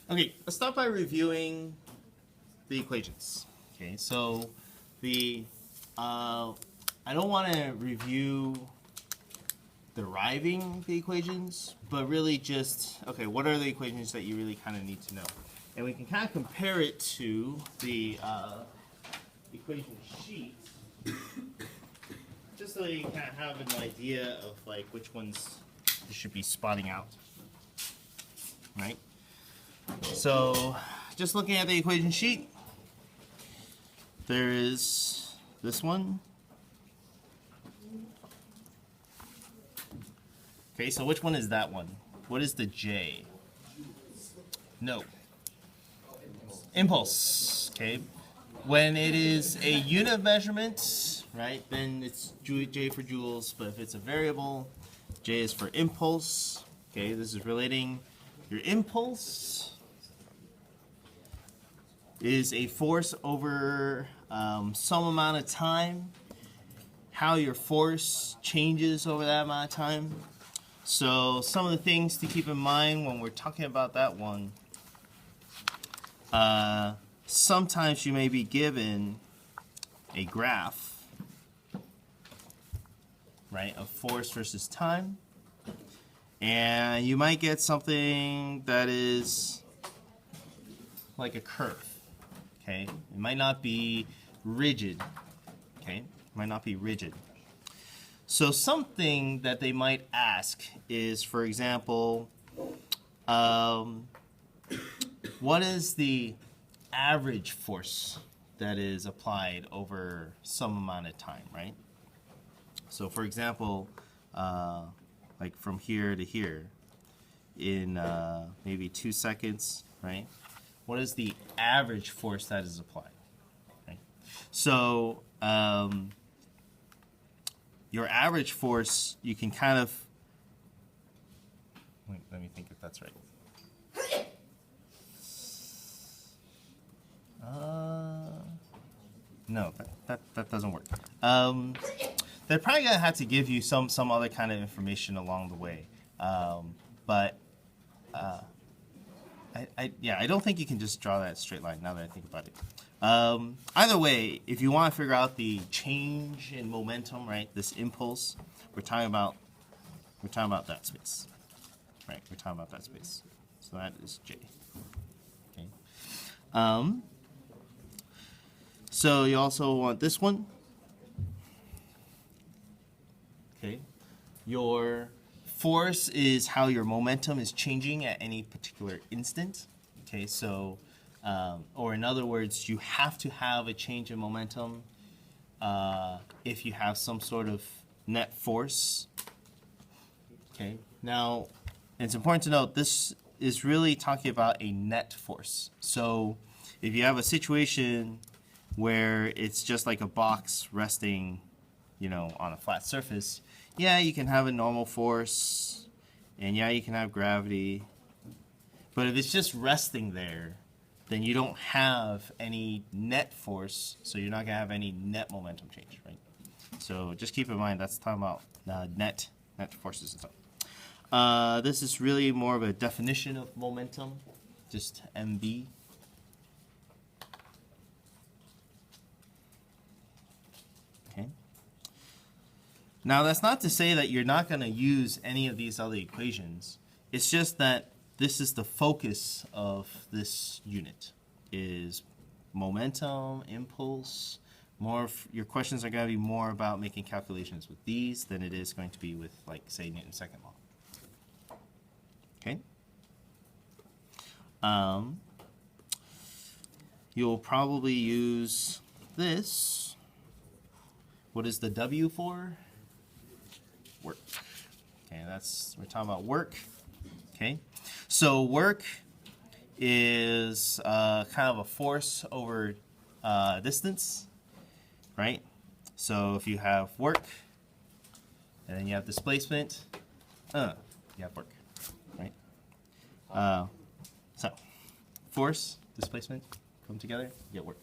Okay, let's start by reviewing the equations. Okay, so the I don't want to review deriving the equations, but really just, okay, what are the equations that you really kind of need to know? And we can kind of compare it to the equation sheet, just so you kind of have an idea of like which ones you should be spotting out, right? So, just looking at the equation sheet, there is this one. Okay, so which one is that one? What is the J? No. Impulse. Okay. When it is a unit of measurement, right, then it's J for joules, but if it's a variable, J is for impulse. Okay, this is relating your impulse is a force over some amount of time, how your force changes over that amount of time. So some of the things to keep in mind when we're talking about that one, sometimes you may be given a graph, right, of force versus time, and you might get something that is like a curve. Okay, it might not be rigid. Okay, it might not be rigid. So something that they might ask is, for example, what is the average force that is applied over some amount of time, right? So, for example, like from here to here, in maybe 2 seconds, right? What is the average force that is applied? Right? So your average force, you can kind of, wait, let me think if that's right. No, that doesn't work. They're probably gonna have to give you some other kind of information along the way, but. I don't think you can just draw that straight line now that I think about it. Either way, if you want to figure out the change in momentum, right, this impulse, we're talking about that space, right? We're talking about that space. So that is J. Okay. So you also want this one. Okay. Your force is how your momentum is changing at any particular instant. Okay, so, or in other words, you have to have a change in momentum if you have some sort of net force. Okay, now it's important to note this is really talking about a net force. So if you have a situation where it's just like a box resting, on a flat surface, yeah, you can have a normal force, and yeah, you can have gravity. But if it's just resting there, then you don't have any net force, so you're not going to have any net momentum change, right? So just keep in mind that's talking about net forces and stuff. This is really more of a definition of momentum, just MV. Okay. Now, that's not to say that you're not going to use any of these other equations. It's just that this is the focus of this unit, is momentum, impulse. Your questions are going to be more about making calculations with these than it is going to be with, like, say, Newton's second law. Okay? You'll probably use this. What is the W for? Work. Okay, we're talking about work. Okay, so work is kind of a force over distance, right? So if you have work, and then you have displacement, you have work, right? So force, displacement come together, you get work.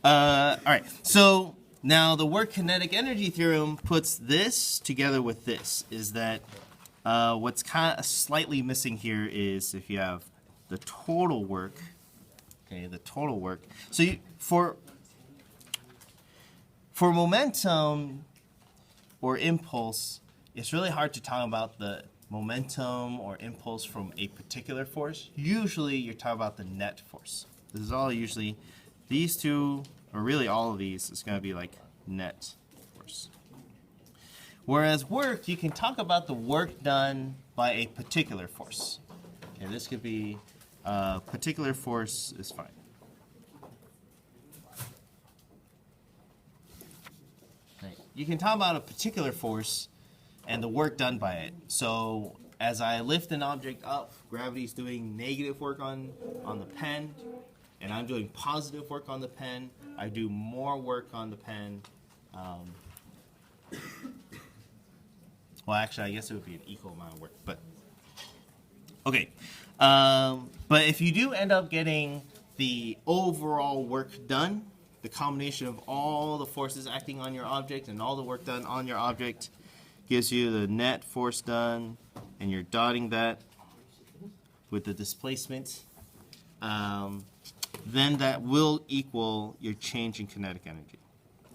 All right, so Now, the work kinetic energy theorem puts this together with this, is that what's kind of slightly missing here is if you have the total work, okay, the total work. So for momentum or impulse, it's really hard to talk about the momentum or impulse from a particular force. Usually you're talking about the net force. This is all usually, these two, or really all of these, is going to be like net force. Whereas work, you can talk about the work done by a particular force. Okay, this could be a particular force is fine. Right. You can talk about a particular force and the work done by it. So as I lift an object up, gravity's doing negative work on the pen, and I'm doing positive work on the pen. I do more work on the pen. Well, actually, I guess it would be an equal amount of work, but okay. But if you do end up getting the overall work done, the combination of all the forces acting on your object and all the work done on your object gives you the net force done, and you're dotting that with the displacement, then that will equal your change in kinetic energy.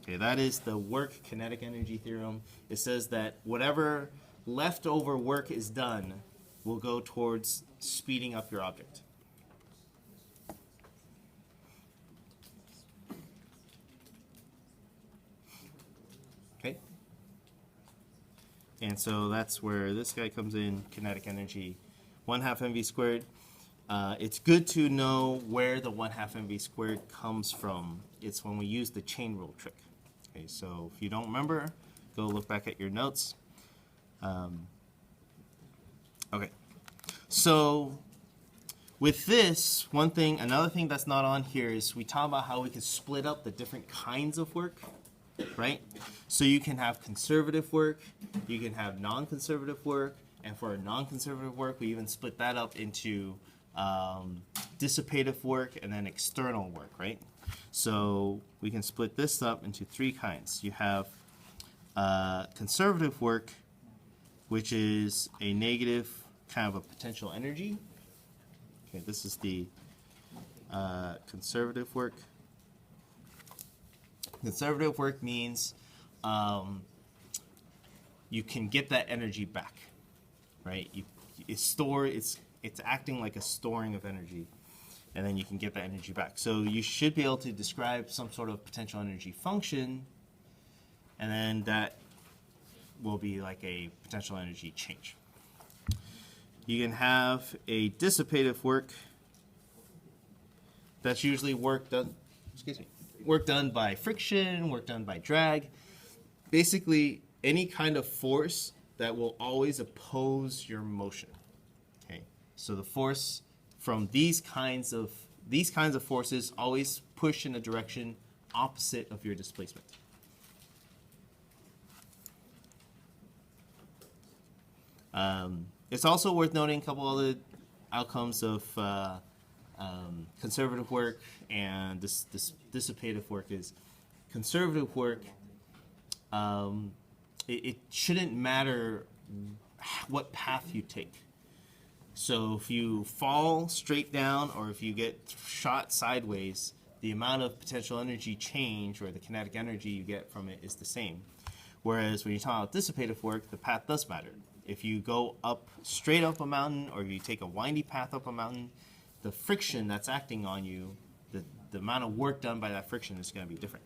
Okay, that is the work kinetic energy theorem. It says that whatever leftover work is done will go towards speeding up your object. Okay? And so that's where this guy comes in, kinetic energy, 1/2 mv squared. It's good to know where the 1/2 mv squared comes from. It's when we use the chain rule trick. Okay, so if you don't remember, go look back at your notes. Okay, so with this, another thing that's not on here is we talk about how we can split up the different kinds of work, right? So you can have conservative work, you can have non-conservative work, and for non-conservative work, we even split that up into dissipative work and then external work, right? So we can split this up into 3 kinds. You have conservative work, which is a negative kind of a potential energy. Okay, this is the conservative work. Conservative work means you can get that energy back, right? It's acting like a storing of energy, and then you can get that energy back. So you should be able to describe some sort of potential energy function, and then that will be like a potential energy change. You can have a dissipative work. That's usually work done by friction, work done by drag. Basically, any kind of force that will always oppose your motion. Okay, so the force from these kinds of forces always push in a direction opposite of your displacement. It's also worth noting a couple other outcomes of conservative work and this dissipative work is conservative work. It shouldn't matter what path you take. So if you fall straight down or if you get shot sideways, the amount of potential energy change or the kinetic energy you get from it is the same. Whereas when you talk about dissipative work, the path does matter. If you go straight up a mountain or if you take a windy path up a mountain, the friction that's acting on you, the amount of work done by that friction is going to be different.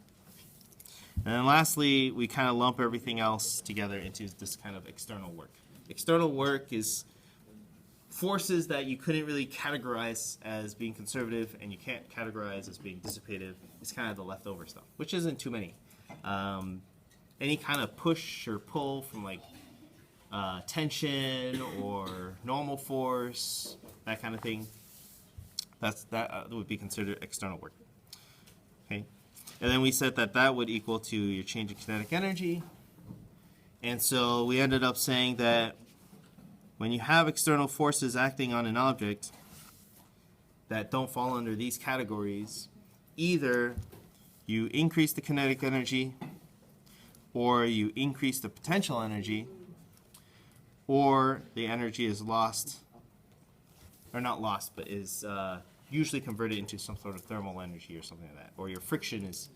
And then lastly, we kind of lump everything else together into this kind of external work. External work is forces that you couldn't really categorize as being conservative and you can't categorize as being dissipative. It's kind of the leftover stuff, which isn't too many. Any kind of push or pull from like tension or normal force, that kind of thing, that would be considered external work. Okay, and then we said that would equal to your change in kinetic energy, and so we ended up saying that when you have external forces acting on an object that don't fall under these categories, either you increase the kinetic energy or you increase the potential energy, or the energy is lost, or not lost, but is usually converted into some sort of thermal energy or something like that, or your friction is,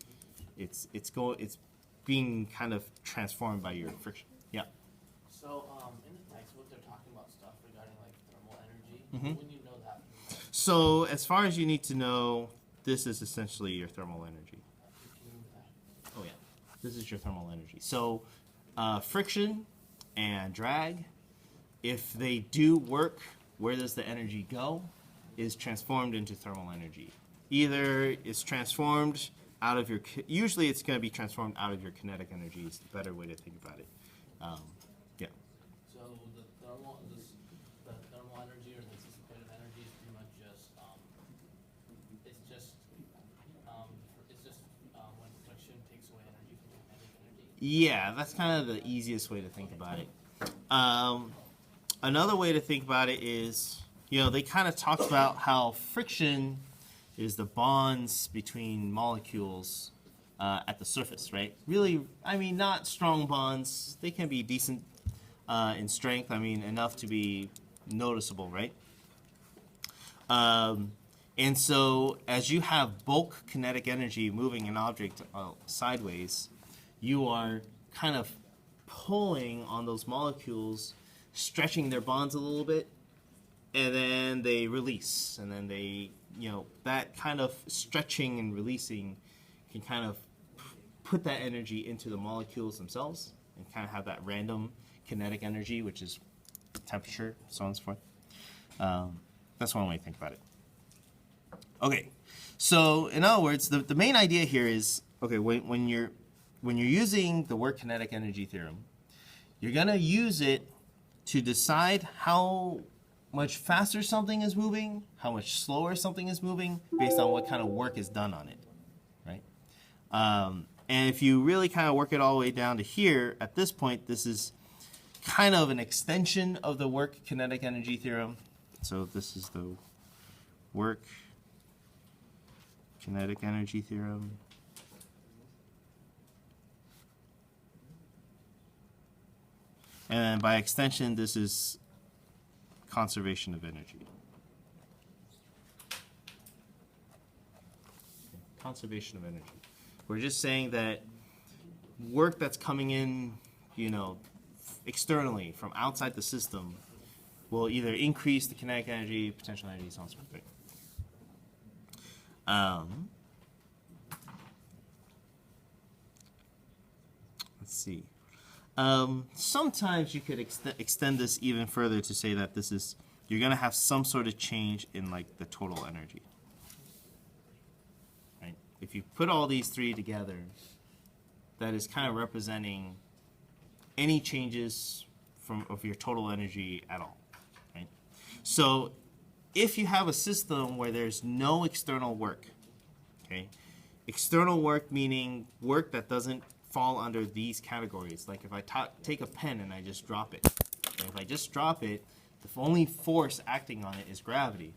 it's being kind of transformed by your friction. Yeah. So in the textbook, they're talking about stuff regarding like thermal energy. Mhm. When you know that, So as far as you need to know, this is essentially your thermal energy. can you move that? Oh yeah, this is your thermal energy. So friction and drag, if they do work, where does the energy go? Is transformed into thermal energy. Either it's transformed out of your, usually it's going to be transformed out of your kinetic energy is the better way to think about it. Yeah. So the thermal energy or the anticipated energy is pretty much just when friction takes away energy from the kinetic energy. Yeah, that's kind of the easiest way to think about it. Another way to think about it is, they kind of talked about how friction is the bonds between molecules at the surface, right? Really, I mean, not strong bonds. They can be decent in strength. I mean, enough to be noticeable, right? And so as you have bulk kinetic energy moving an object sideways, you are kind of pulling on those molecules, stretching their bonds a little bit, and then they release. And then they, that kind of stretching and releasing can kind of put that energy into the molecules themselves and kind of have that random kinetic energy, which is temperature, so on and so forth. That's one way to think about it. Okay, so in other words, the main idea here is, okay, when you're using the work kinetic energy theorem, you're gonna use it to decide how much faster something is moving, how much slower something is moving, based on what kind of work is done on it, right? And if you really kind of work it all the way down to here, at this point, this is kind of an extension of the work kinetic energy theorem. So this is the work kinetic energy theorem. And then by extension, this is conservation of energy. Conservation of energy. We're just saying that work that's coming in, externally from outside the system will either increase the kinetic energy, potential energy, so on and so forth. Let's see. Sometimes you could extend this even further to say that this is, you're going to have some sort of change in like the total energy. Right? If you put all these three together, that is kind of representing any changes of your total energy at all. Right? So if you have a system where there's no external work, okay, external work meaning work that doesn't fall under these categories. Like if I take a pen and I just drop it. Okay, if I just drop it, the only force acting on it is gravity.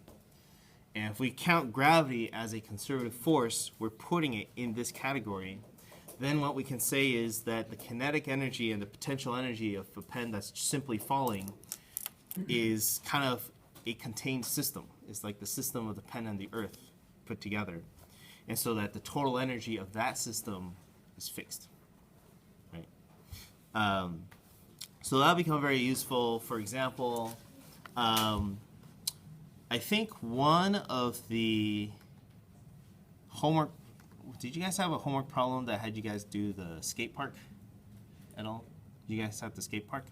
And if we count gravity as a conservative force, we're putting it in this category. Then what we can say is that the kinetic energy and the potential energy of a pen that's simply falling is kind of a contained system. It's like the system of the pen and the earth put together. And so that the total energy of that system is fixed. So that'll become very useful. For example, I think one of the homework, did you guys have a homework problem that had you guys do the skate park at all? You guys have the skate park?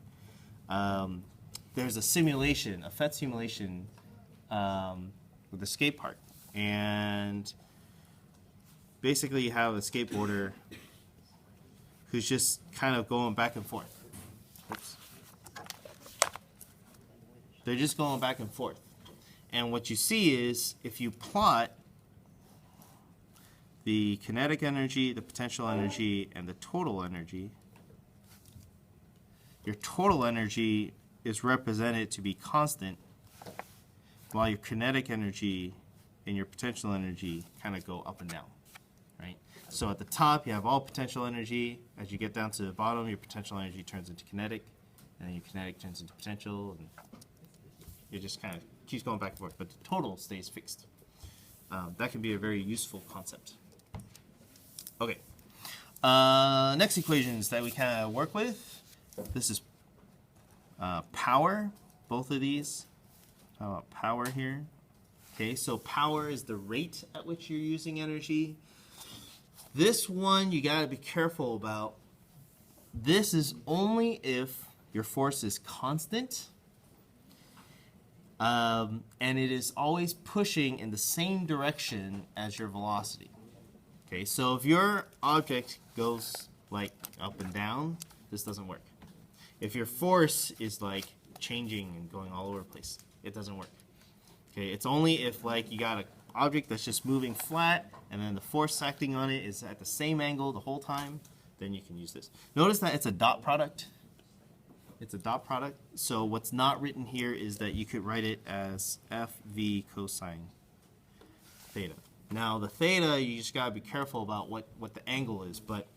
There's a simulation, a PhET simulation with the skate park. And basically you have a skateboarder who's just kind of going back and forth. Oops. They're just going back and forth. And what you see is, if you plot the kinetic energy, the potential energy, and the total energy, your total energy is represented to be constant, while your kinetic energy and your potential energy kind of go up and down, right? So at the top, you have all potential energy. As you get down to the bottom, your potential energy turns into kinetic, and then your kinetic turns into potential, and it just kind of keeps going back and forth, but the total stays fixed. That can be a very useful concept. Okay. Next equations that we kind of work with. This is power, both of these. How about power here? Okay, so power is the rate at which you're using energy. This one you gotta be careful about. This is only if your force is constant, and it is always pushing in the same direction as your velocity. Okay, so if your object goes like up and down, this doesn't work. If your force is like changing and going all over the place, it doesn't work. Okay, it's only if like you got an object that's just moving flat and then the force acting on it is at the same angle the whole time, then you can use this. Notice that it's a dot product. It's a dot product. So what's not written here is that you could write it as FV cosine theta. Now the theta, you just gotta be careful about what the angle is, but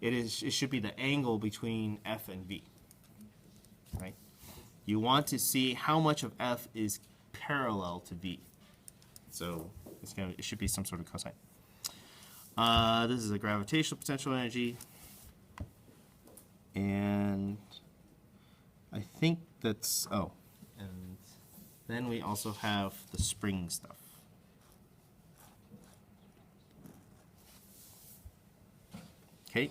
it should be the angle between F and V. Right? You want to see how much of F is parallel to V. So it should be some sort of cosine. This is a gravitational potential energy. And I think that's, oh, and then we also have the spring stuff. Okay.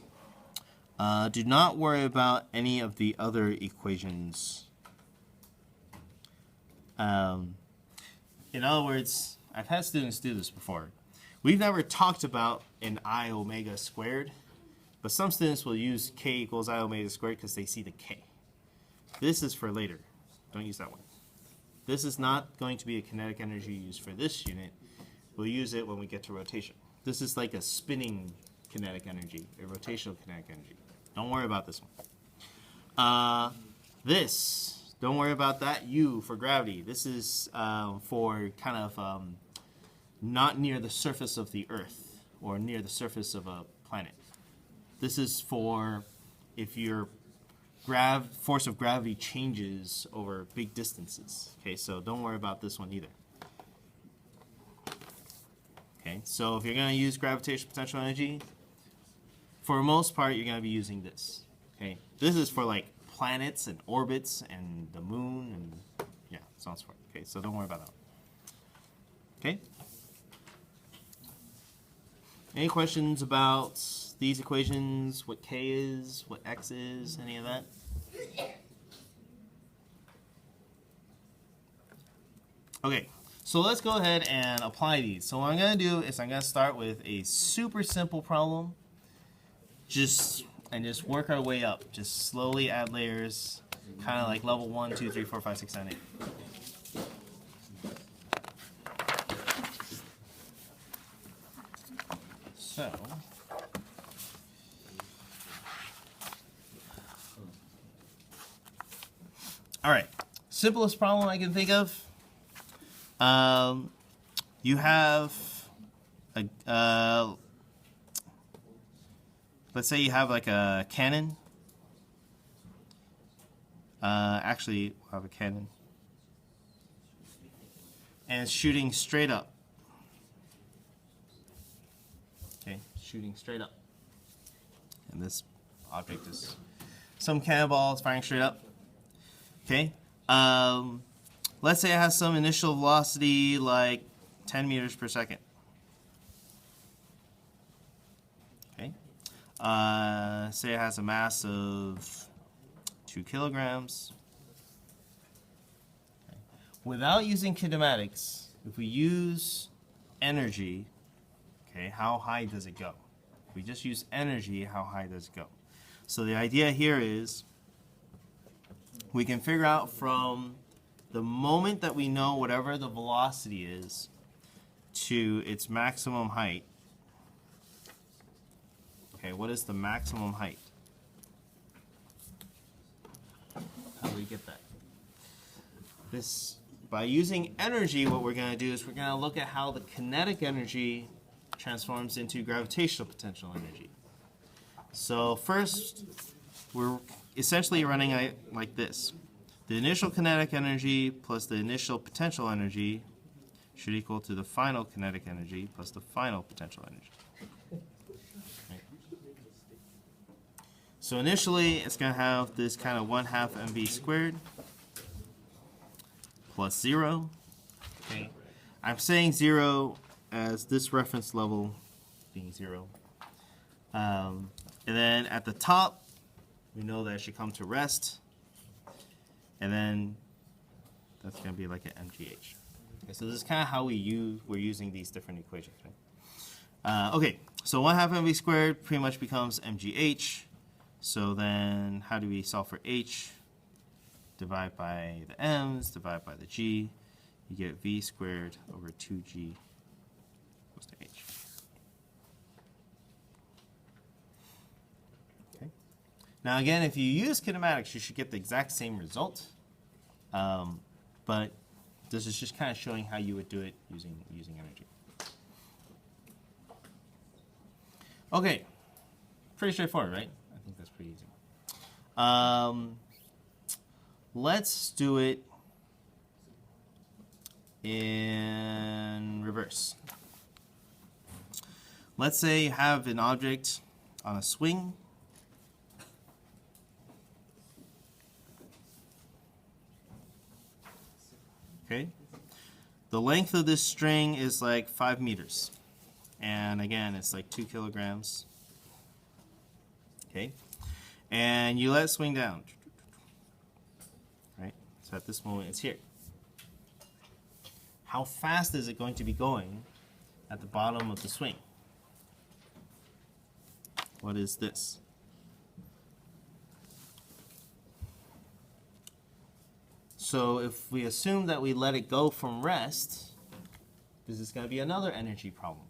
Do not worry about any of the other equations. In other words, I've had students do this before. We've never talked about an I omega squared, but some students will use k equals I omega squared because they see the k. This is for later. Don't use that one. This is not going to be a kinetic energy used for this unit. We'll use it when we get to rotation. This is like a spinning kinetic energy, a rotational kinetic energy. Don't worry about this one. This, don't worry about that. U for gravity. This is for kind of not near the surface of the Earth or near the surface of a planet. This is for if your force of gravity changes over big distances. Okay, so don't worry about this one either. Okay, so if you're going to use gravitational potential energy, for the most part, you're going to be using this. Okay, this is for like planets and orbits and the moon and yeah, so on and so forth. Okay, so don't worry about that one. Okay. Any questions about these equations? What k is? What x is? Any of that? Okay, so let's go ahead and apply these. So what I'm going to do is I'm going to start with a super simple problem. Just work our way up. Just slowly add layers, kind of like level 1, 2, 3, 4, 5, 6, 7, 8. So, all right, simplest problem I can think of. You have a, let's say you have like a cannon. Actually, we'll have a cannon. And it's shooting straight up. Okay, shooting straight up. And this object is some cannonball is firing straight up. Okay. Let's say it has some initial velocity like 10 meters per second. Okay. Say it has a mass of 2 kilograms. Okay. Without using kinematics, if we use energy, okay, how high does it go? If we just use energy, how high does it go? So the idea here is we can figure out from the moment that we know whatever the velocity is to its maximum height. Okay, what is the maximum height? How do we get that? This, by using energy, what we're going to do is we're going to look at how the kinetic energy transforms into gravitational potential energy. So first, we're essentially running it like this. The initial kinetic energy plus the initial potential energy should equal to the final kinetic energy plus the final potential energy. Right. So initially, it's going to have this kind of 1/2 mv squared plus 0. Okay. I'm saying 0 as this reference level being 0. And then at the top, we know that it should come to rest. And then that's going to be like an MGH. Okay, so this is kind of how we're using these different equations. Right? Okay, so 1/2 mv squared pretty much becomes MGH. So then how do we solve for H? Divide by the m's, divide by the g. You get v squared over 2g goes to h. Okay. Now again, if you use kinematics, you should get the exact same result. But this is just kind of showing how you would do it using energy. Okay, pretty straightforward, right? I think that's pretty easy. Let's do it in reverse. Let's say you have an object on a swing. Okay. The length of this string is like 5 meters. And again, it's like 2 kilograms. Okay. And you let it swing down. Right? So at this moment, it's here. How fast is it going to be going at the bottom of the swing? What is this? So if we assume that we let it go from rest, this is going to be another energy problem.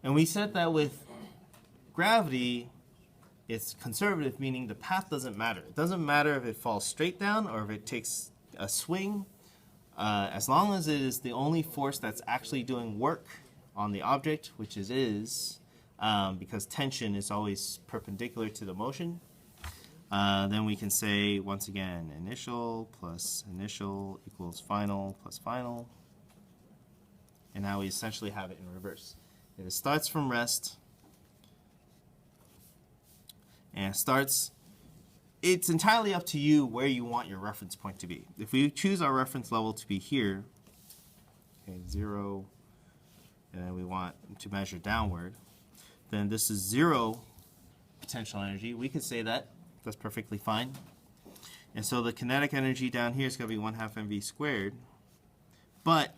And we said that with gravity, it's conservative, meaning the path doesn't matter. It doesn't matter if it falls straight down or if it takes a swing. As long as it is the only force that's actually doing work on the object, which it is, because tension is always perpendicular to the motion, then we can say, once again, initial plus initial equals final plus final. And now we essentially have it in reverse. It starts from rest, and it's entirely up to you where you want your reference point to be. If we choose our reference level to be here, okay, 0, and then we want to measure downward, then this is 0 potential energy. We could say that. That's perfectly fine. And so the kinetic energy down here is going to be 1/2 mv squared. But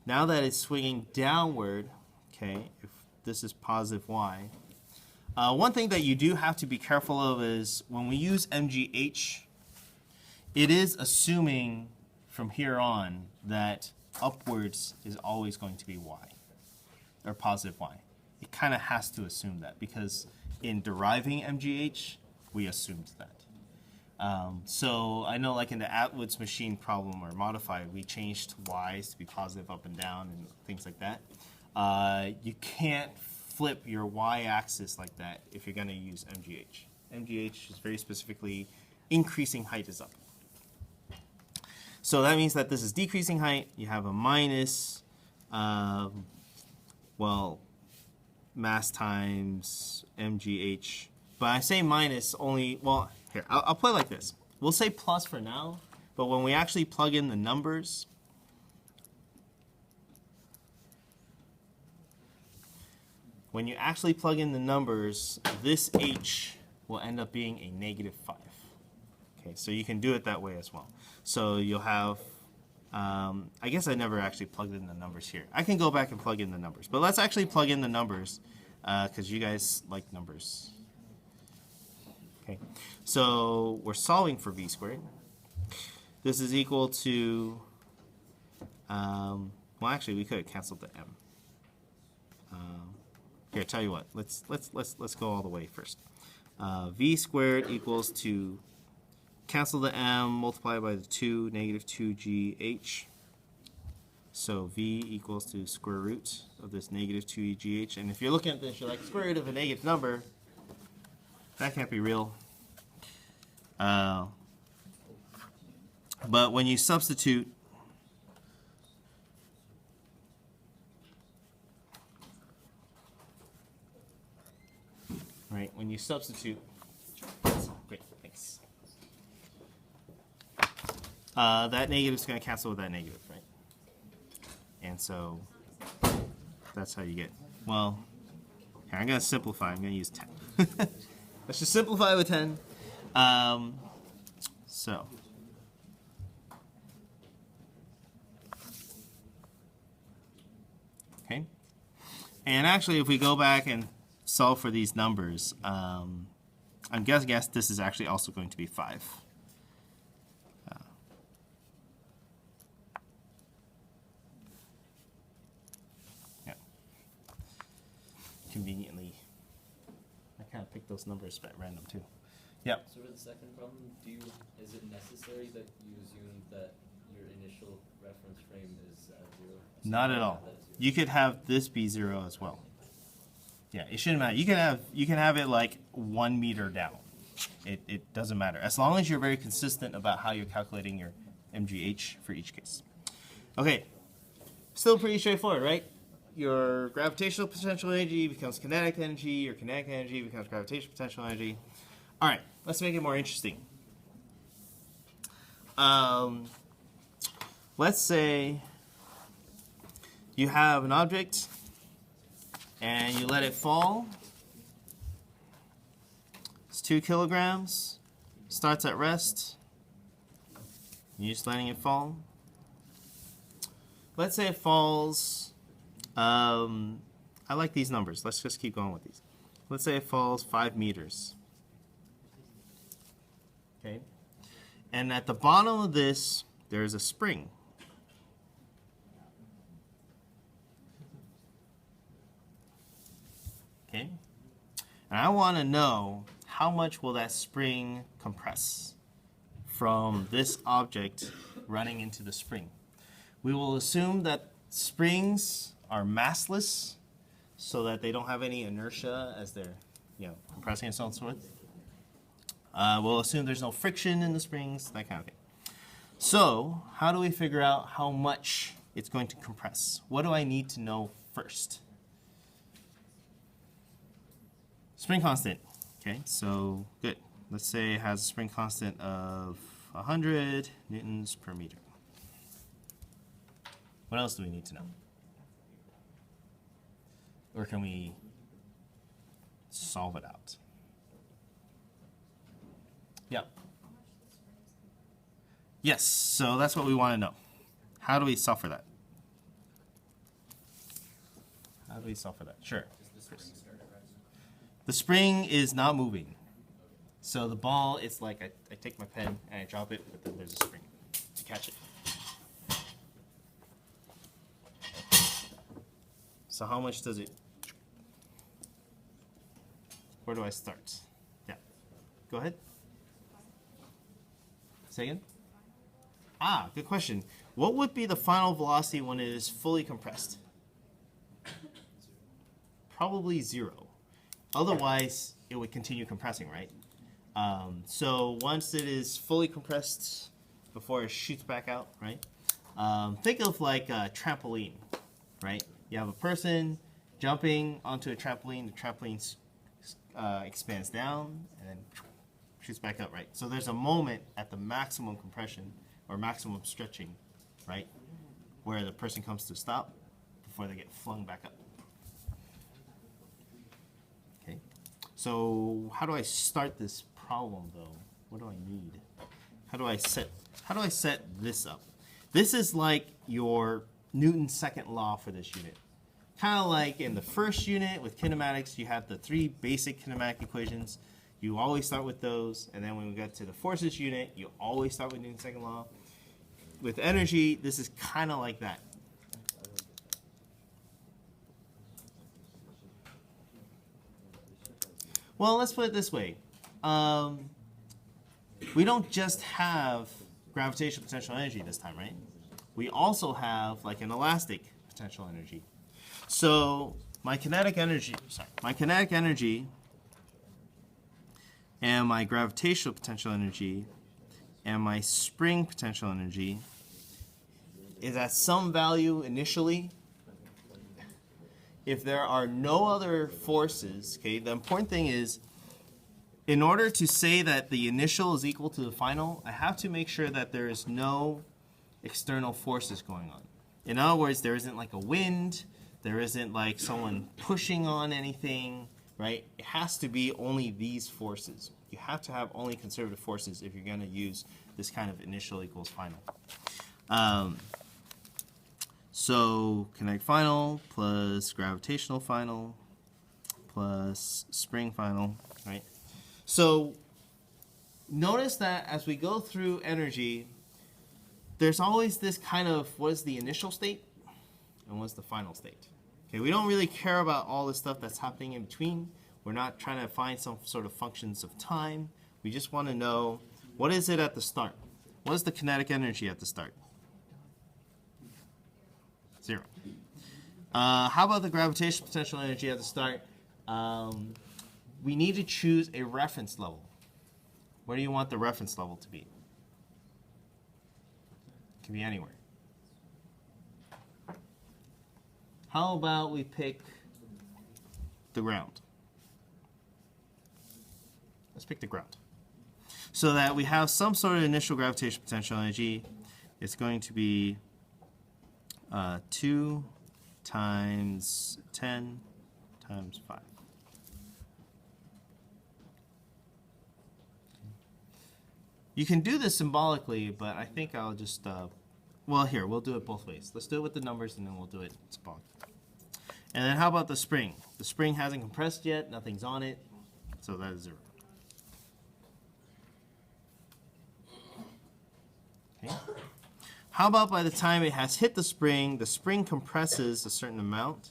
now that it's swinging downward, okay, if this is positive y, one thing that you do have to be careful of is when we use MGH, it is assuming from here on that upwards is always going to be y, or positive y. It kind of has to assume that because in deriving MGH, we assumed that. So I know like in the Atwood's machine problem or modified, we changed y's to be positive up and down and things like that. You can't flip your y-axis like that if you're going to use MGH. MGH is very specifically increasing height is up. So that means that this is decreasing height. You have a minus, mass times MGH. But I say minus only, well, here, I'll play like this. We'll say plus for now, but when we actually plug in the numbers, this H will end up being a -5. Okay, so you can do it that way as well. So you'll have, I guess I never actually plugged in the numbers here. I can go back and plug in the numbers, but let's actually plug in the numbers because you guys like numbers. Okay, so we're solving for v squared. This is equal to, well, actually we could have canceled the m. Here, tell you what. Let's go all the way first. V squared equals to cancel the m, multiply by the 2, -2gh. So V equals to square root of this negative 2EGH. And if you're looking at this, you're like, square root of a negative number, that can't be real. But when you substitute right, when you substitute, great, thanks. That negative is going to cancel with that negative, right? And so that's how you get, well, here, I'm going to simplify. I'm going to use 10. Let's just simplify with 10. So okay. And actually, if we go back and solve for these numbers, I'm guessing this is actually also going to be 5. Yeah. Conveniently, I kind of picked those numbers at random too. Yeah. So for the second problem, is it necessary that you assume that your initial reference frame is 0? Not at all. You could have this be 0 as well. Yeah, it shouldn't matter. You can have it like 1 meter down. It doesn't matter as long as you're very consistent about how you're calculating your MGH for each case. Okay, still pretty straightforward, right? Your gravitational potential energy becomes kinetic energy. Your kinetic energy becomes gravitational potential energy. All right, let's make it more interesting. Let's say you have an object and you let it fall. It's 2 kilograms. Starts at rest. You're just letting it fall. Let's say it falls. I like these numbers. Let's just keep going with these. Let's say it falls 5 meters. Okay. And at the bottom of this, there's a spring. Okay. And I want to know how much will that spring compress from this object running into the spring. We will assume that springs are massless so that they don't have any inertia as they're compressing and so on and so forth. We'll assume there's no friction in the springs, that kind of thing. So how do we figure out how much it's going to compress? What do I need to know first? Spring constant. Okay, so good. Let's say it has a spring constant of 100 newtons per meter. What else do we need to know? Or can we solve it out? Yeah. Yes, so that's what we want to know. How do we solve for that? How do we solve for that? Sure. The spring is not moving. So the ball, it's like I take my pen and I drop it, but then there's a spring to catch it. So how much does it? Where do I start? Yeah. Go ahead. Say again? Ah, good question. What would be the final velocity when it is fully compressed? Probably 0. Otherwise, it would continue compressing, right? So once it is fully compressed before it shoots back out, right? Think of like a trampoline, right? You have a person jumping onto a trampoline. The trampoline expands down and then shoots back up, right? So there's a moment at the maximum compression or maximum stretching, right, where the person comes to a stop before they get flung back up. Okay. So how do I start this problem though? What do I need? How do I set this up? This is like your Newton's second law for this unit. Kind of like in the first unit with kinematics, you have the 3 basic kinematic equations. You always start with those, and then when we get to the forces unit, you always start with Newton's second law. With energy, this is kind of like that. Well, let's put it this way. We don't just have gravitational potential energy this time, right? we also have like an elastic potential energy. So my kinetic energy and my gravitational potential energy and my spring potential energy is at some value initially. If there are no other forces, okay, the important thing is, in order to say that the initial is equal to the final, I have to make sure that there is no external forces going on. In other words, there isn't like a wind, there isn't like someone pushing on anything, right? It has to be only these forces. You have to have only conservative forces if you're going to use this kind of initial equals final. So kinetic final plus gravitational final plus spring final, right? So notice that as we go through energy, there's always this kind of, what is the initial state and what's the final state? Okay, we don't really care about all the stuff that's happening in between. We're not trying to find some sort of functions of time. We just want to know, what is it at the start? What is the kinetic energy at the start? 0. How about the gravitational potential energy at the start? We need to choose a reference level. Where do you want the reference level to be? It can be anywhere. How about we pick the ground? Let's pick the ground. So that we have some sort of initial gravitational potential energy. It's going to be 2 times 10 times 5. You can do this symbolically, but I think I'll just, well, here, we'll do it both ways. Let's do it with the numbers, and then we'll do it symbolically. And then how about the spring? The spring hasn't compressed yet. Nothing's on it. So that is 0. Okay. How about by the time it has hit the spring compresses a certain amount.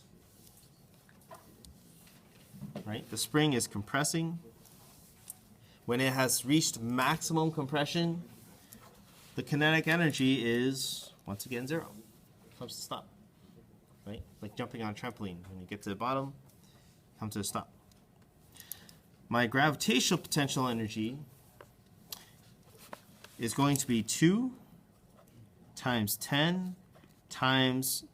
Right? The spring is compressing. When it has reached maximum compression, the kinetic energy is, once again, 0. It comes to stop. Right? Like jumping on a trampoline. When you get to the bottom, come to a stop. My gravitational potential energy is going to be 2 times 10 times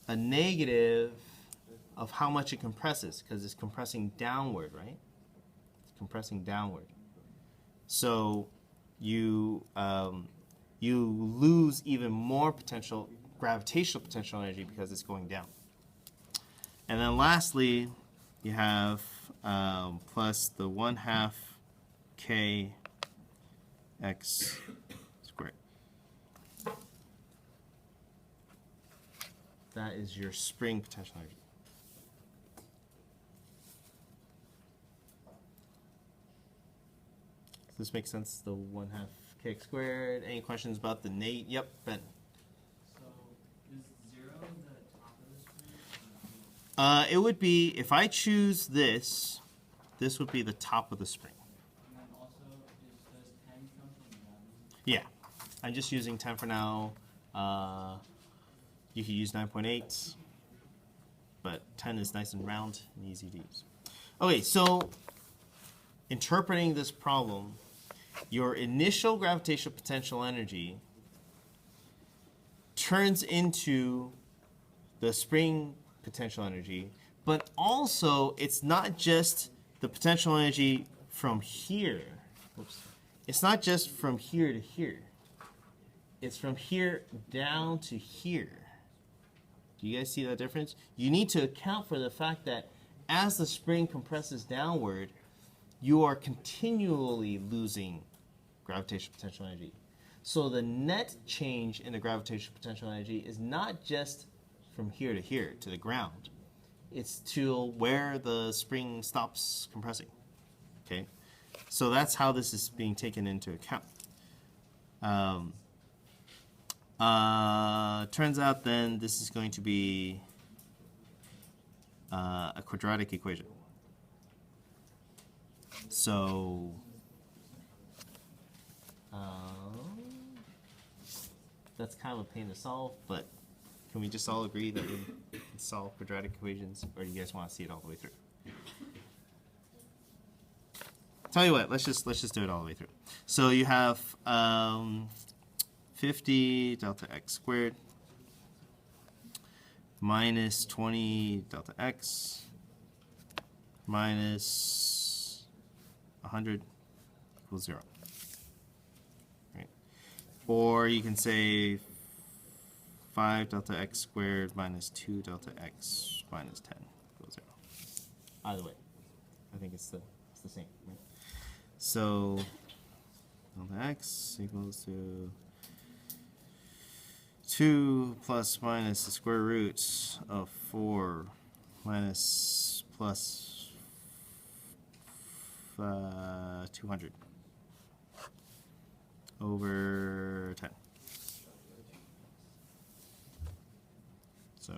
a negative of how much it compresses, because it's compressing downward, right? It's compressing downward. So you lose even more potential gravitational potential energy because it's going down. And then lastly, you have plus the 1/2 k x squared. That is your spring potential energy. Does this make sense? The 1/2 kx squared. Any questions about the Nate? Yep, Ben. So is 0 the top of the spring? It would be, if I choose this would be the top of the spring. And then also, does 10 come from gravity? Yeah, I'm just using 10 for now. You could use 9.8, but 10 is nice and round and easy to use. Okay, so interpreting this problem, your initial gravitational potential energy turns into the spring potential energy, but also it's not just the potential energy from here. Oops. It's not just from here to here. It's from here down to here. Do you guys see that difference? You need to account for the fact that as the spring compresses downward, you are continually losing gravitational potential energy. So the net change in the gravitational potential energy is not just from here to here, to the ground. It's to where the spring stops compressing. Okay? So that's how this is being taken into account. Turns out then this is going to be a quadratic equation. So that's kind of a pain to solve, but can we just all agree that we can solve quadratic equations, or do you guys want to see it all the way through? Tell you what, let's just do it all the way through. So you have 50 delta x squared minus 20 delta x minus 100 equals 0. Right? Or you can say 5 delta x squared minus 2 delta x minus 10 equals 0. Either way, I think it's the same. Right? So delta x equals to 2 plus minus the square root of 4 minus plus 200 over 10. So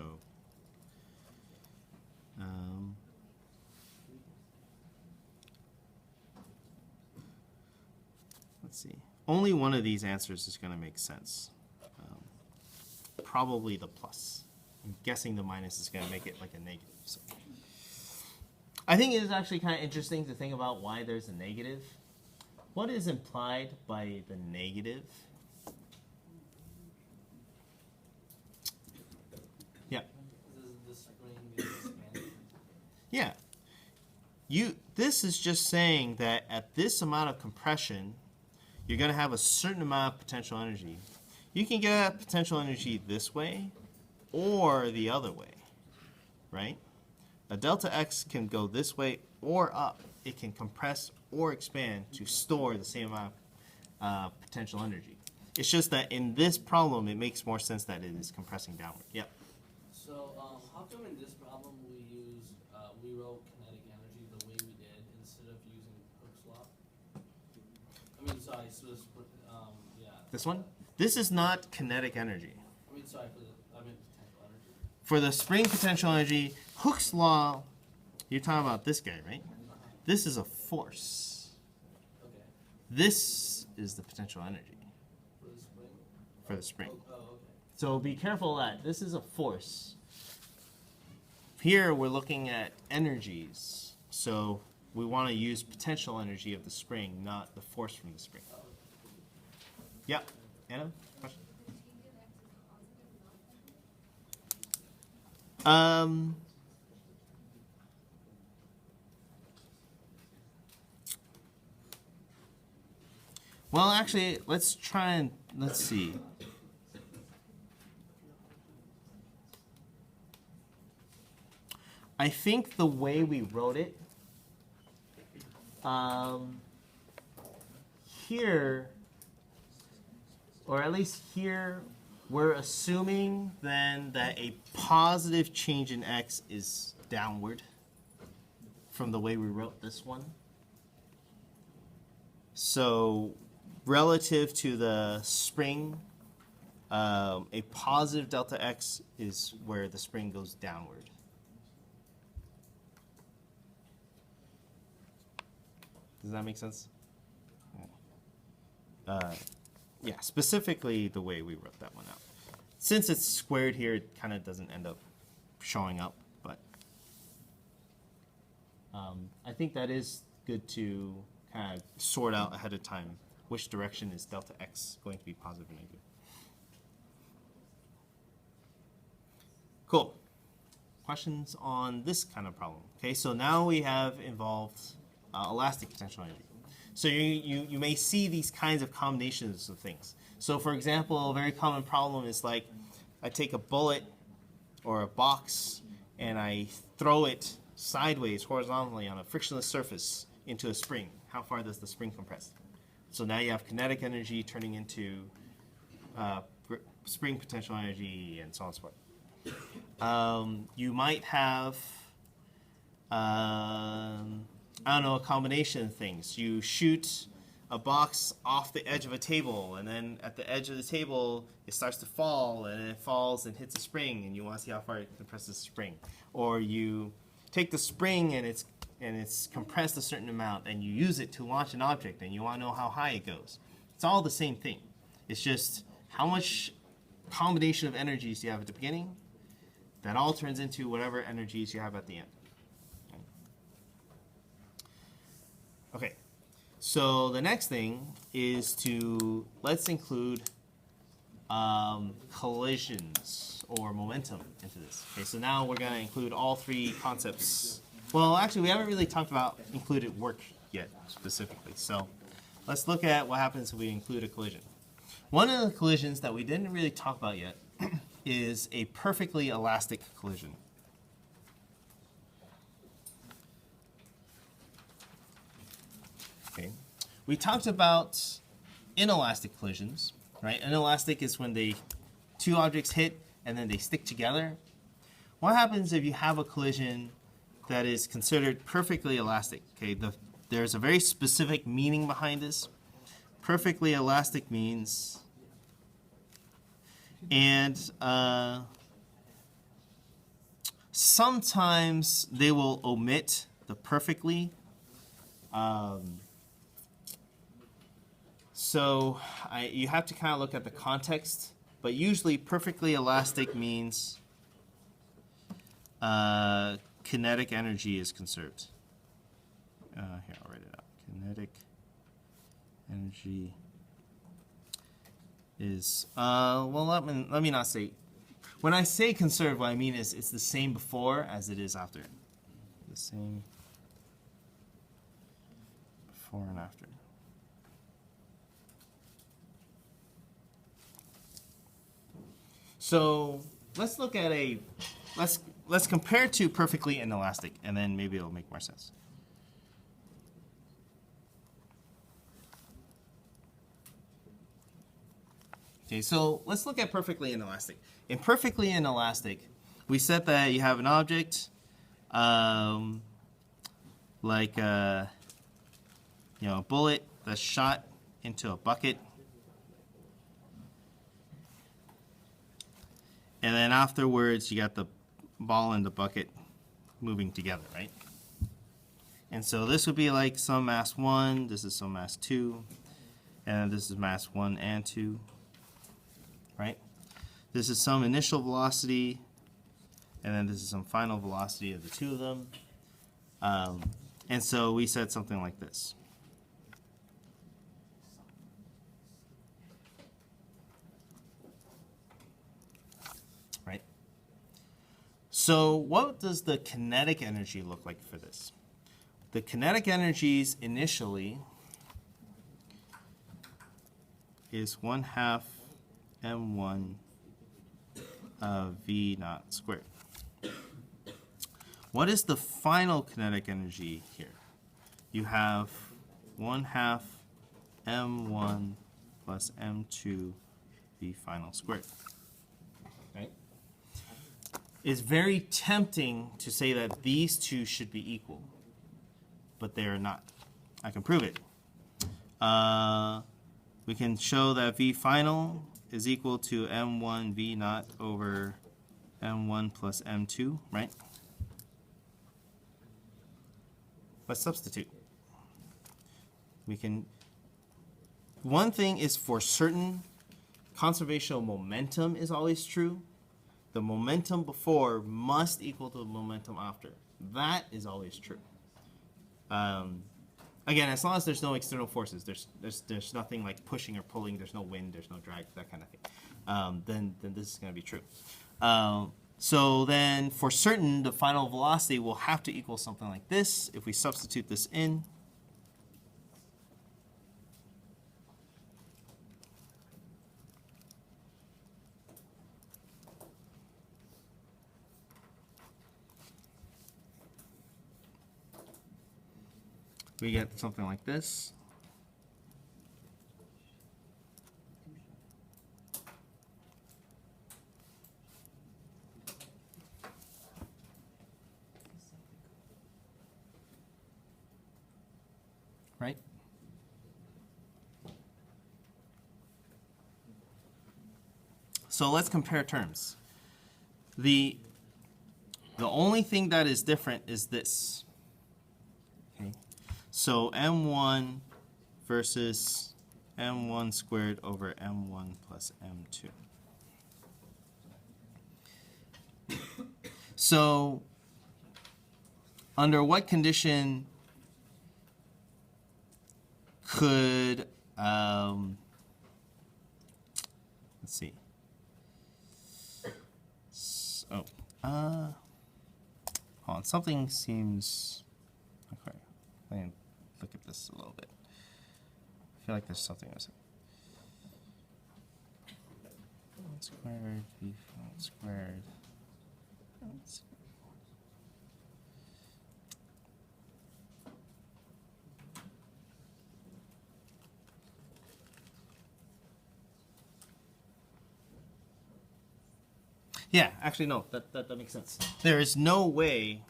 let's see. Only one of these answers is going to make sense. Probably the plus. I'm guessing the minus is going to make it like a negative. So. I think it is actually kind of interesting to think about why there's a negative. What is implied by the negative? Yeah. The spring is expanding. Yeah. This is just saying that at this amount of compression, you're going to have a certain amount of potential energy. You can get potential energy this way or the other way, right? A delta x can go this way or up. It can compress or expand to store the same amount of potential energy. It's just that in this problem, it makes more sense that it is compressing downward. Yep. So how come in this problem we wrote kinetic energy the way we did instead of using Hooke's law? I mean, sorry, so yeah. This one? This is not kinetic energy. I mean, sorry, potential energy. For the spring potential energy, Hooke's law, you're talking about this guy, right? This is a force. Okay. This is the potential energy For the spring? for the spring. Oh, okay. So be careful that this is a force. Here we're looking at energies. So we want to use potential energy of the spring, not the force from the spring. Yeah. Anna, question? Well, actually, let's see. I think the way we wrote it, here, or at least here, we're assuming then that a positive change in x is downward from the way we wrote this one. So relative to the spring, a positive delta x is where the spring goes downward. Does that make sense? Yeah, specifically the way we wrote that one out. Since it's squared here, it kind of doesn't end up showing up, but I think that is good to kind of sort out ahead of time which direction is delta x going to be positive or negative. Cool. Questions on this kind of problem? Okay, so now we have involved elastic potential energy. So you may see these kinds of combinations of things. So for example, a very common problem is like I take a bullet or a box and I throw it sideways horizontally on a frictionless surface into a spring. How far does the spring compress? So now you have kinetic energy turning into spring potential energy and so on and so forth. You might have I don't know, a combination of things. You shoot a box off the edge of a table, and then at the edge of the table, it starts to fall, and it falls and hits a spring, and you want to see how far it compresses the spring. Or you take the spring, and it's compressed a certain amount, and you use it to launch an object, and you want to know how high it goes. It's all the same thing. It's just how much combination of energies you have at the beginning, that all turns into whatever energies you have at the end. Okay, so the next thing is let's include collisions or momentum into this. Okay, so now we're going to include all three concepts. Well, actually, we haven't really talked about included work yet specifically. So let's look at what happens if we include a collision. One of the collisions that we didn't really talk about yet is a perfectly elastic collision. Okay. We talked about inelastic collisions, right? Inelastic is when two objects hit and then they stick together. What happens if you have a collision that is considered perfectly elastic? Okay, there's a very specific meaning behind this. Perfectly elastic means, and sometimes they will omit the perfectly. So you have to kind of look at the context, but usually perfectly elastic means kinetic energy is conserved. Here, I'll write it out. Kinetic energy is, well, let me not say. When I say conserved, what I mean is it's the same before as it is after. The same before and after. So let's look at let's compare to perfectly inelastic, and then maybe it'll make more sense. Okay, so let's look at perfectly inelastic. In perfectly inelastic, we said that you have an object, like a bullet that's shot into a bucket. And then afterwards, you got the ball and the bucket moving together, right? And so this would be like some mass 1, this is some mass 2, and this is mass 1 and 2, right? This is some initial velocity, and then this is some final velocity of the two of them. And so we said something like this. Right? So what does the kinetic energy look like for this? The kinetic energies initially is 1/2 m1 v naught squared. What is the final kinetic energy here? You have 1/2 m1 plus m2 v final squared. Right? It's very tempting to say that these two should be equal, but they are not. I can prove it. We can show that v final is equal to m1 v naught over m1 plus m2, right? Let's substitute. We can, one thing is for certain, conservation of momentum is always true. The momentum before must equal to the momentum after. That is always true. Again, as long as there's no external forces, there's nothing like pushing or pulling, there's no wind, there's no drag, that kind of thing. Then this is going to be true. So then, for certain, the final velocity will have to equal something like this. If we substitute this in, we get something like this. Right? So let's compare terms. The only thing that is different is this. Okay. So m1 versus m1 squared over m1 plus m2. So, under what condition could, let's see. So, hold on, something seems, okay, let me look at this a little bit. I feel like there's something missing. 1 squared, v 1 squared. Let's see. Yeah, actually, no, that makes sense. There is no way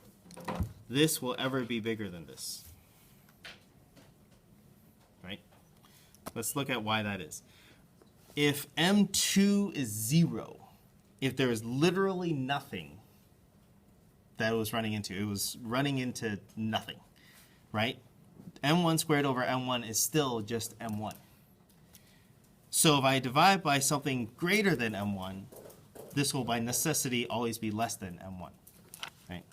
this will ever be bigger than this. Right? Let's look at why that is. If M2 is 0, if there is literally nothing that it was running into, it was running into nothing, right? M1 squared over M1 is still just M1. So if I divide by something greater than M1, this will by necessity always be less than M1, right?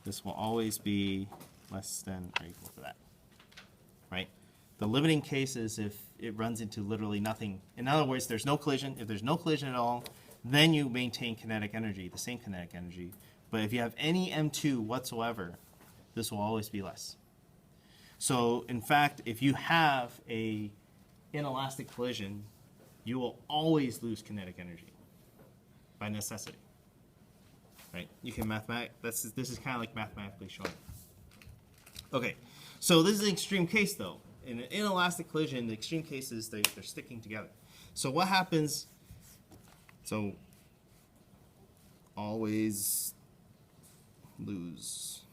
This will always be less than or equal to that, right? The limiting case is if it runs into literally nothing. In other words, there's no collision. If there's no collision at all, then you maintain kinetic energy, the same kinetic energy. But if you have any M2 whatsoever, this will always be less. So in fact, if you have a inelastic collision, you will always lose kinetic energy by necessity, right? You can this is kind of like mathematically showing. Okay, so this is an extreme case though. In an inelastic collision, the extreme case is they're sticking together. So what happens? So always lose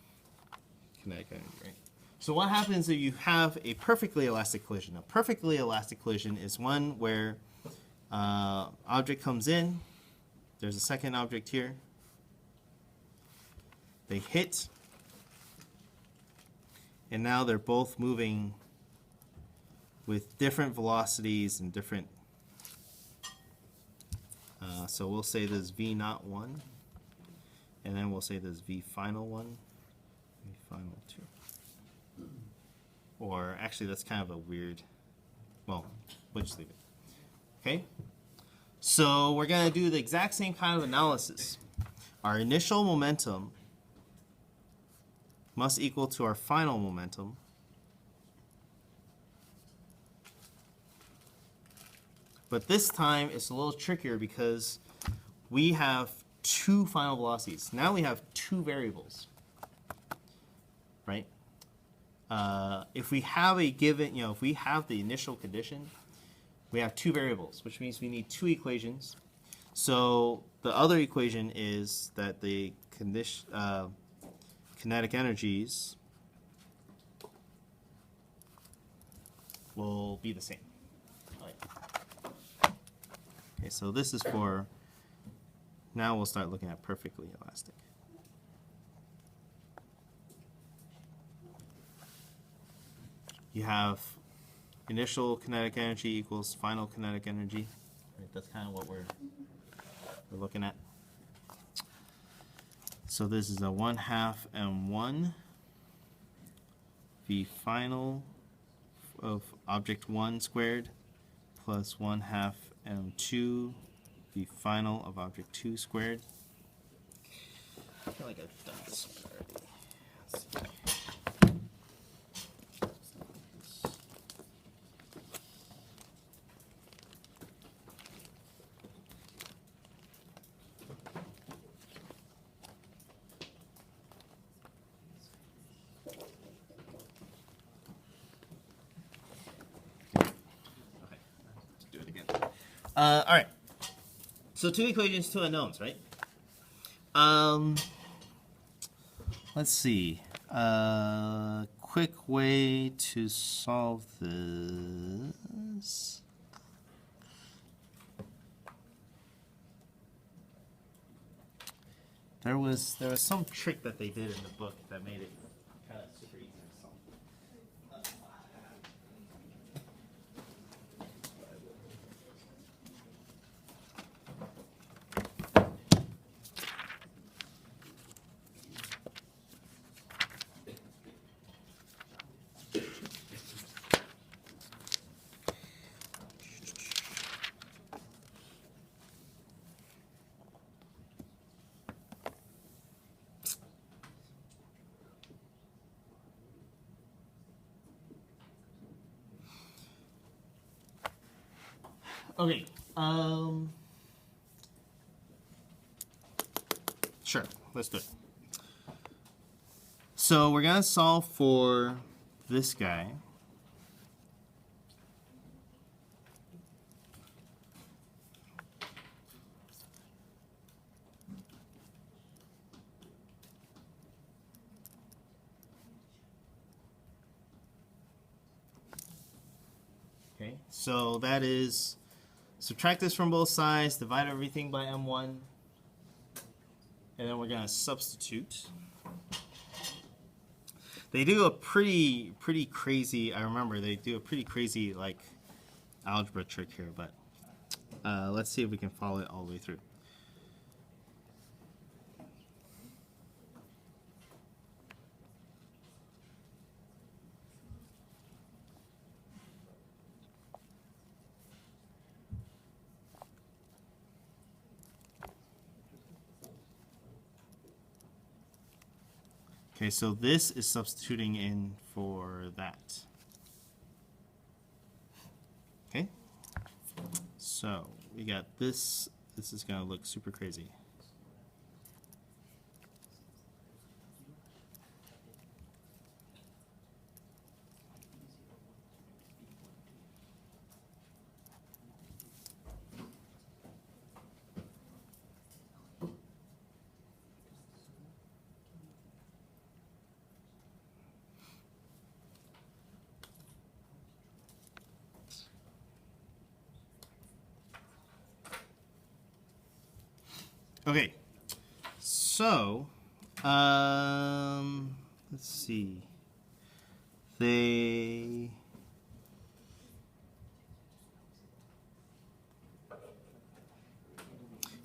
kinetic energy, right? So what happens if you have a perfectly elastic collision? A perfectly elastic collision is one where object comes in. There's a second object here. They hit. And now they're both moving with different velocities and different. So we'll say this V naught 1. And then we'll say this V final 1. V final 2. Or actually, that's kind of a weird. Well, we'll just leave it. Okay? So we're going to do the exact same kind of analysis. Our initial momentum must equal to our final momentum. But this time it's a little trickier because we have two final velocities. Now we have two variables, right? If we have a given, if we have the initial condition, we have two variables, which means we need two equations. So the other equation is that the kinetic energies will be the same. Okay, so this is for, now we'll start looking at perfectly elastic. You have initial kinetic energy equals final kinetic energy. Right, that's kind of what we're looking at. So this is a 1/2 m1 v final of object 1 squared plus 1/2 m2 v final of object 2 squared. I feel like I've done this already. Let's see. All right. So two equations, two unknowns, right? Let's see. Quick way to solve this. There was some trick that they did in the book that made it kind of super easy to solve. Okay. Sure. Let's do it. So we're gonna solve for this guy. Okay, so that is subtract this from both sides, divide everything by m1, and then we're gonna substitute. They do a pretty crazy. I remember they do a pretty crazy like algebra trick here, but let's see if we can follow it all the way through. Okay, so this is substituting in for that. Okay, so we got this. This is going to look super crazy. Okay, so let's see.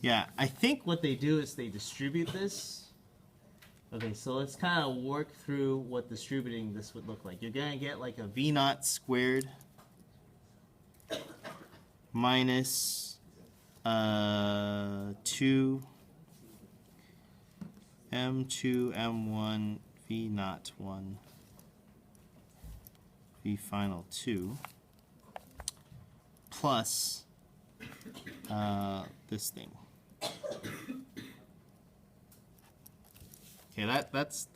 Yeah, I think what they do is they distribute this. Okay, so let's kind of work through what distributing this would look like. You're gonna get like a v naught squared minus 2 m2 m1 v naught 1 v final 2 plus this thing. Okay, that's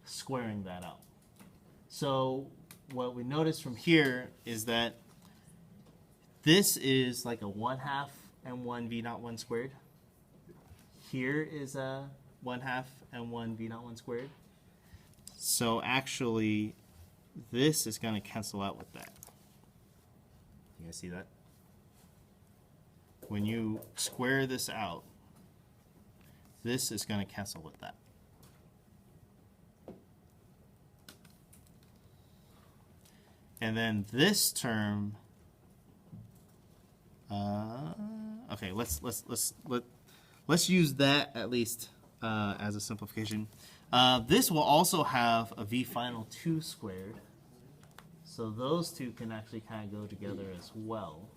squaring that out. So what we notice from here is that this is like a 1/2 m1 v naught 1 squared. Here is a 1/2 m1 v naught 1 squared. So actually, this is going to cancel out with that. You guys see that? When you square this out, this is going to cancel with that. And then this term, okay, let's use that at least as a simplification. This will also have a v final 2 squared, so those two can actually kind of go together as well.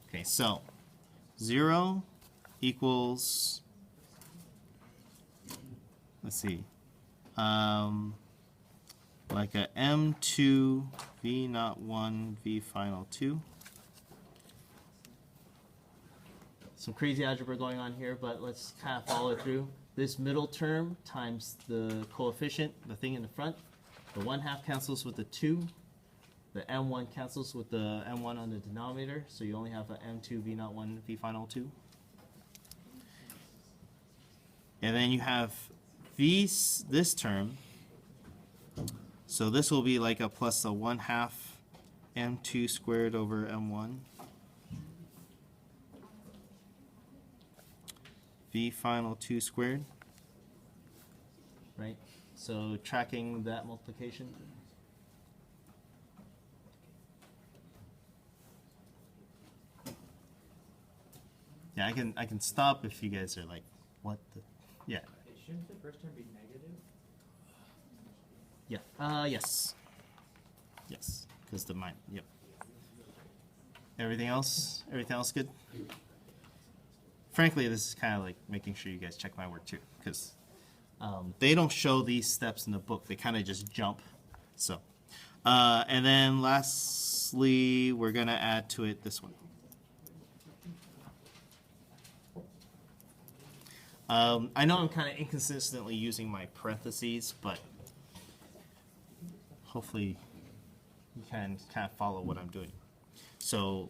Okay, so 0 equals, let's see, like a m2 v naught 1 v final 2. Some crazy algebra going on here, but let's kind of follow it through. This middle term times the coefficient, the thing in the front. The 1/2 cancels with the 2. The m1 cancels with the m1 on the denominator, so you only have a m2 v naught 1 v final 2. And then you have this term. So this will be like a plus a 1/2 m2 squared over m1. V final 2 squared. Right? So tracking that multiplication. Yeah, I can stop if you guys are like, what the, yeah. Okay, shouldn't the first term be negative? Yeah. Yes. Yes. Because the mine. Yep. Everything else good? Frankly, this is kind of like making sure you guys check my work too, because they don't show these steps in the book. They kind of just jump. So, and then last lastly, we're going to add to it this one. I know I'm kind of inconsistently using my parentheses, but hopefully you can kind of follow what I'm doing. So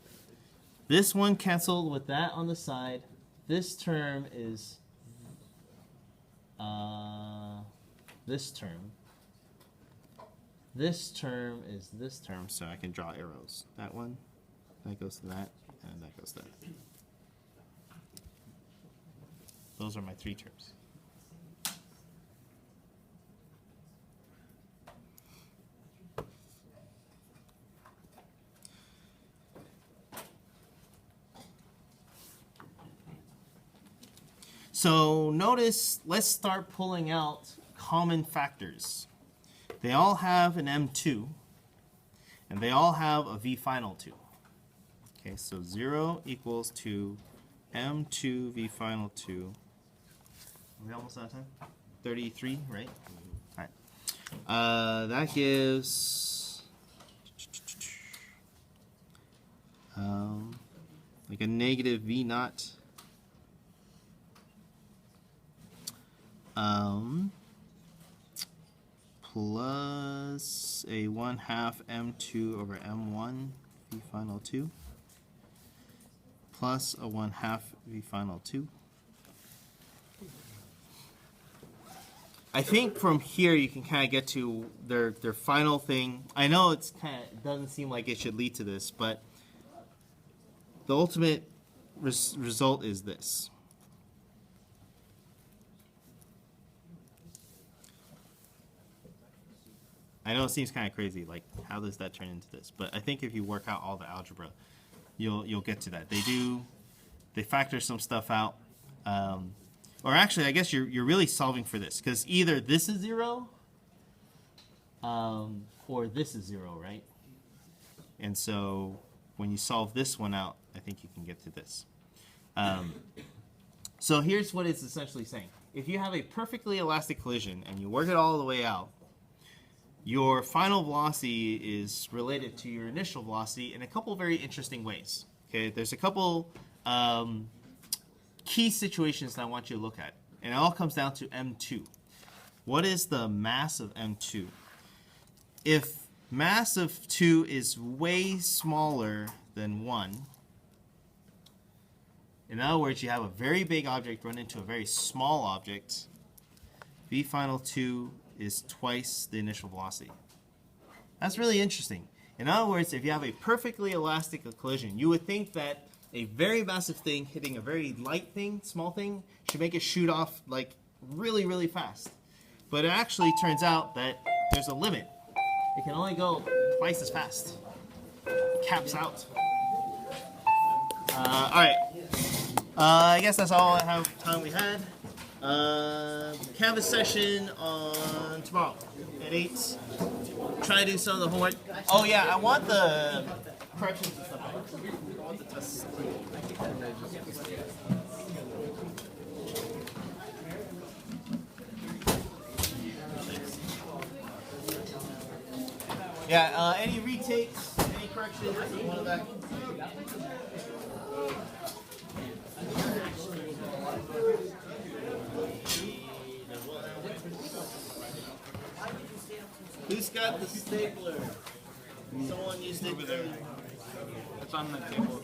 this one canceled with that on the side. This term is this term. This term is this term, so I can draw arrows. That one, that goes to that, and that goes to that. Those are my three terms. So notice, let's start pulling out common factors. They all have an M2, and they all have a V final 2. Okay, so 0 equals to M2 V final 2. Are we almost out of time? 33, right? All right. That gives like a negative V naught. Plus a 1/2 M2 over M1 V final 2 plus a 1/2 V final 2. I think from here you can kind of get to their final thing. I know it doesn't seem like it should lead to this, but the ultimate result is this. I know it seems kind of crazy, like how does that turn into this? But I think if you work out all the algebra, you'll get to that. They factor some stuff out, or actually, I guess you're really solving for this because either this is 0, or this is 0, right? And so when you solve this one out, I think you can get to this. So here's what it's essentially saying: if you have a perfectly elastic collision and you work it all the way out, your final velocity is related to your initial velocity in a couple very interesting ways. Okay, there's a couple key situations that I want you to look at, and it all comes down to M2. What is the mass of M2? If mass of 2 is way smaller than 1, in other words, you have a very big object run into a very small object, V final 2 is twice the initial velocity. That's really interesting. In other words, if you have a perfectly elastic collision, you would think that a very massive thing hitting a very light thing, small thing, should make it shoot off like really, really fast. But it actually turns out that there's a limit. It can only go twice as fast. It caps out. All right. I guess that's all I have time we had. Canvas session on tomorrow at 8. Try to do some of the homework. Oh yeah, I want the corrections and stuff. I want the tests. Yeah, any retakes, any corrections, one of that. Who's got the stapler? Someone used it over there. It's on the table.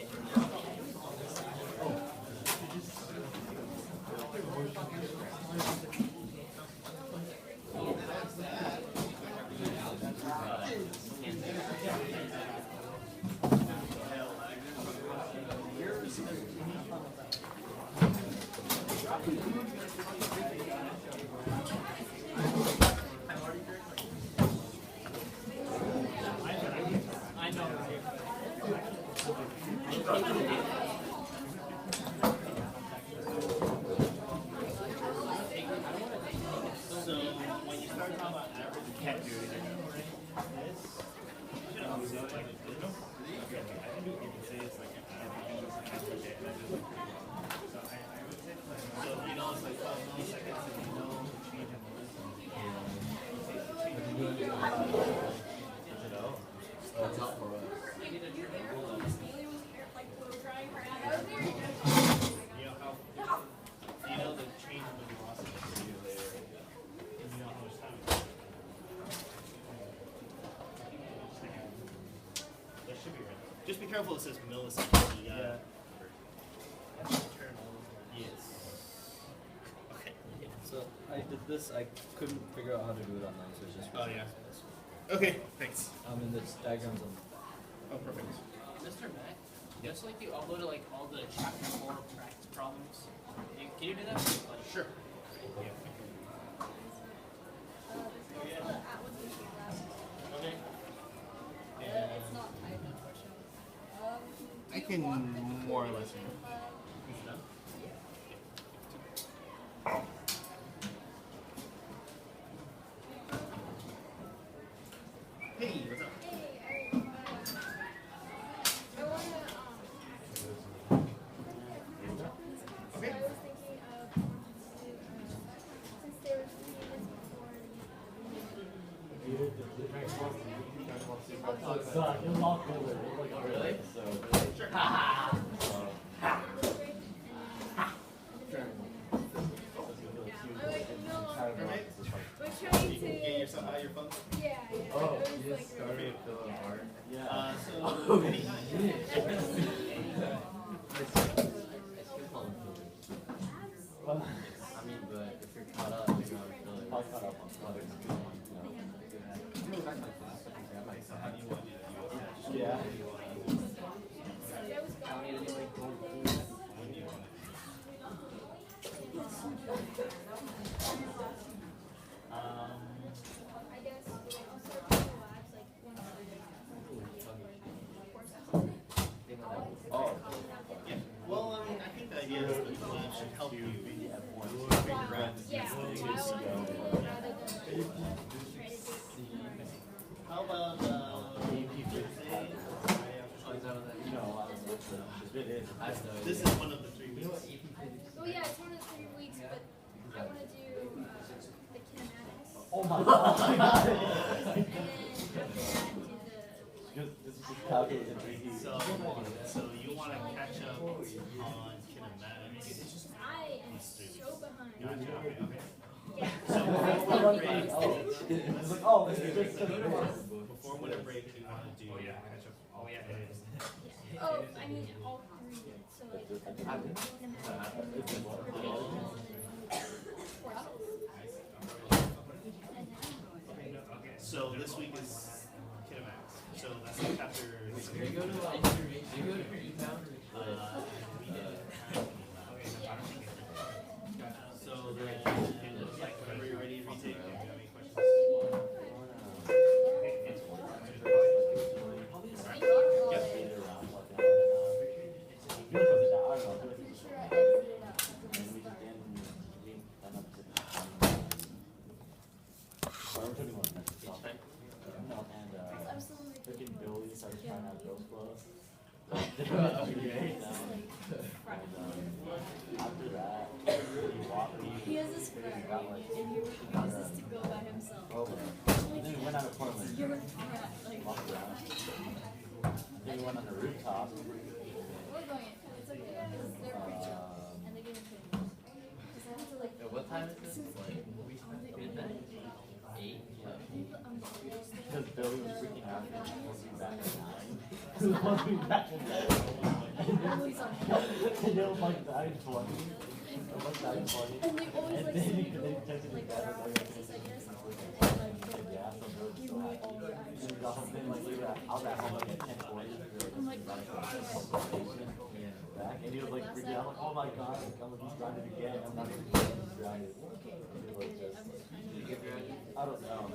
You know the change in the velocity for you later, and you know how much time it takes. That should be right. Just be careful. It says milliseconds. You gotta. Yes. Okay. So I did this. I couldn't figure out how to do it online, so it's just. Oh yeah. Okay. Thanks. And this diagrams on. Oh, perfect. Mr. Mac, just like you uploaded like all the chapter 4 practice problems. Can you do that? Like, Sure. Okay. I can more or less. Is it done? Hey, what's up? Okay. Really? Get yourself out of your phone. Yeah. Oh, It was you like started feeling hard. So anytime. I mean, but if you're caught up, you're gonna feel it. Caught up on other people, you know. How do you want to do that? Yeah. When do you want I guess I'll start doing the labs like Oh. Yeah. Well, I mean, I think the idea is that the lab should help you figure out the yeah, things. why would I do it rather than try to do How about Thursday? This is one of the 3 weeks. well, yeah, it's one of the 3 weeks, but I want to do the kinematics. Oh my god. And then after that, do the So you want to catch up on kinematics. I am so behind. Gotcha. Okay. Okay. Yeah. So before winter break, you want to do catch up. Oh yeah, it is. Oh, I mean all 3. So like kinematics, So this week is kinematics. So that's like chapter. Do you go to E-Town? We did. So then, like, whenever you're ready to retake, if you have any questions. absolutely. Billy started trying out girls' clubs. Like, After that, he walked me. he has this friend, and he refuses to go by himself. Over. And then we went out of Portland. You're a brat. Like, Walked around. Then we went on the rooftop. we're going. It's okay. Because they're preaching, and they give me pay. Because I have to like. What time is this? Since Like, midnight? 8? Because Billy was freaking out. He was supposed to be back at 9. He was supposed to be back at 9. Always on. And it was like 9:20. It was 9:20. And they always And like then send me they like texted me like back. around Like, Texas, I guess. And like they're yeah, like, so Billy was give so me happy. all the And action. we got home, then like we were at, I was at home like at 10:40. I'm like, Back, Yeah. and he was like freaking out, like, oh my god, like, I'm gonna be stranded again. I'm not gonna be stranded. okay, He was just, Did you get your ID? I don't know.